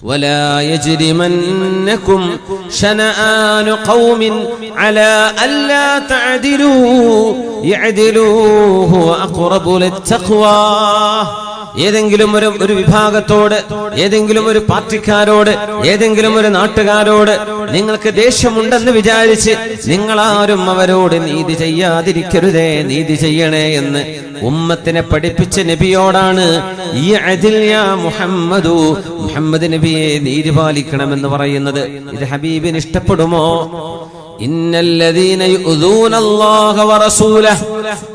ولا يجرمنكم شنآن قوم على ألا تعدلوا يعدلوا هو أقرب للتقوى. ഏതെങ്കിലും ഒരു വിഭാഗത്തോട്, ഏതെങ്കിലും ഒരു പാർട്ടിക്കാരോട്, ഏതെങ്കിലും ഒരു നാട്ടുകാരോട് നിങ്ങൾക്ക് ദേഷ്യമുണ്ടെന്ന് വിചാരിച്ച് നിങ്ങളാരും അവരോട് നീതി ചെയ്യാതിരിക്കരുതേ, നീതി ചെയ്യണേ എന്ന് ഉമ്മത്തിനെ പഠിപ്പിച്ച നബിയോടാണ് ഈ അദിൽ യാ മുഹമ്മദു, മുഹമ്മദ് നബിയെ നീതി പാലിക്കണമെന്ന് പറയുന്നത്. ഇത് ഹബീബിന് ഇഷ്ടപ്പെടുമോ? ഇന്നല്ലദീന യുദൂന അല്ലാഹ വറസൂലഹു,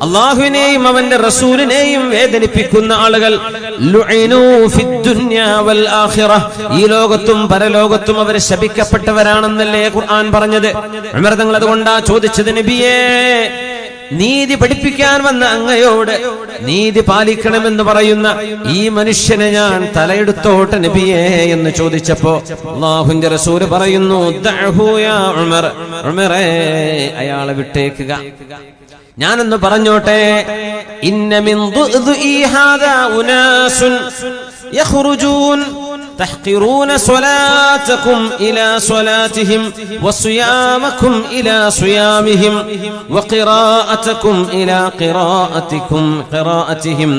അല്ലാഹുവിനെയും അവന്റെ റസൂലിനെയും വേദനിപ്പിക്കുന്ന ആളുകൾ ലുഇനൂ ഫിദ്ദുനിയാ വൽ ആഖിറ, ഈ ലോകത്തും പരലോകത്തും അവർ ശപിക്കപ്പെട്ടവരാണെന്നല്ലേ ഖുർആൻ പറഞ്ഞത്. ഉമർ തങ്ങൾ അതുകൊണ്ടാ ചോദിച്ചത്, നബിയേ നീതി പഠിപ്പിക്കാൻ വന്ന അങ്ങയോട് നീതി പാലിക്കണമെന്ന് പറയുന്ന ഈ മനുഷ്യനെ ഞാൻ തലയെടുത്തോട്ടെ നബിയേ എന്ന് ചോദിച്ചപ്പോ അല്ലാഹുവിന്റെ റസൂൽ പറയുന്നു, ദഅഹു യാ ഉമർ, ഉമറേ അയാളെ വിട്ടേക്കുക. ഞാനൊന്ന് പറഞ്ഞോട്ടെ, ഇന്ന മിൻ ദുഇ ഹാദാ ഉനാസുൻ യഖ്റുജൂൻ تحقرون صلاتكم إلى صلاتهم وصيامكم إلى صيامهم وقراءتكم إلى قراءتهم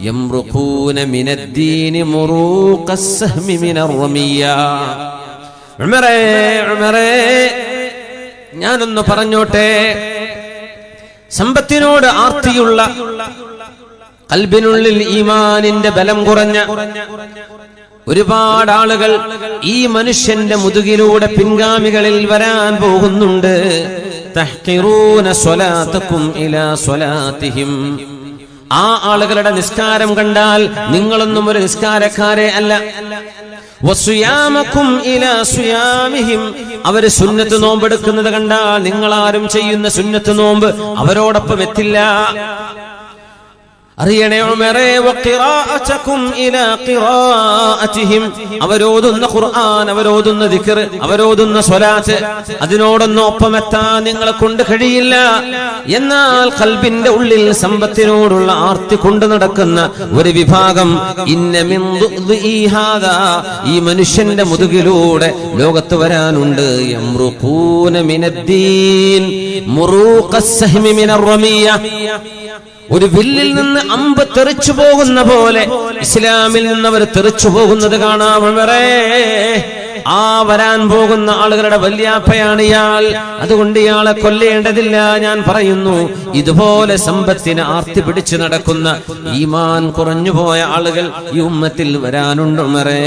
يمرقون من الدين مروق السهم من الرمية. ഉമറേ ഞാനൊന്ന് പറഞ്ഞോട്ടെ, സമ്പത്തിനോട് ആർത്തിയുള്ള, ഖൽബിനുള്ളിൽ ഈമാനിന്റെ ബലം കുറഞ്ഞ ഒരുപാട് ആളുകൾ ഈ മനുഷ്യന്റെ മുതുകിലൂടെ പിൻഗാമികളിൽ വരാൻ പോകുന്നുണ്ട്. തഹ്ഖിറൂന സ്വലാതകും ഇലാ സ്വലാതിഹിം, ആ ആളുകളുടെ നിസ്കാരം കണ്ടാൽ നിങ്ങളൊന്നും ഒരു നിസ്കാരക്കാരെ അല്ല. വസുയാമകും ഇലാ സുയാമിഹിം, അവര് സുന്നത്ത് നോമ്പെടുക്കുന്നത് കണ്ടാൽ നിങ്ങളാരും ചെയ്യുന്ന സുന്നത്ത് നോമ്പ് അവരോടൊപ്പം എത്തില്ല. അറിയണേ ഉമറേ, വഖിറാഅതകും ഇലാ ഖിറാഅതിഹിം, അവരോതുന്ന ഖുർആൻ, അവരോതുന്ന ദിക്ർ, അവരോതുന്ന സ്വലാത്ത്, അതിനോടൊന്നും ഒപ്പമെത്താൻ നിങ്ങളെ കൊണ്ട് കഴിയില്ല. എന്നാൽ ഖൽബിന്റെ ഉള്ളിൽ സമ്പത്തിനോടുള്ള ആർത്തി കൊണ്ട് നടക്കുന്ന ഒരു വിഭാഗം ഇന്ന മിൻ ദുഇ ഹാദാ, ഈ മനുഷ്യന്റെ മുതുകിലൂടെ ലോകത്ത് വരാനുണ്ട്. യംറുഖൂന മിനദ്ദീൻ മുറൂഖസ് സഹ്മി മിനർ റമിയ, ഒരു വില്ലിൽ നിന്ന് അമ്പ് തെറിച്ചു പോകുന്ന പോലെ ഇസ്ലാമിൽ നിന്ന് അവർ തെറിച്ചു പോകുന്നത് കാണാം. ആ വരാൻ പോകുന്ന ആളുകളുടെ വല്യാപ്പയാണ് ഇയാൾ, അതുകൊണ്ട് ഇയാളെ കൊല്ലേണ്ടതില്ല. ഞാൻ പറയുന്നു, ഇതുപോലെ സമ്പത്തിന് ആർത്തി പിടിച്ചു നടക്കുന്ന ഈമാൻ കുറഞ്ഞുപോയ ആളുകൾ ഈ ഉമ്മത്തിൽ വരാനുണ്ട് ഉമറേ.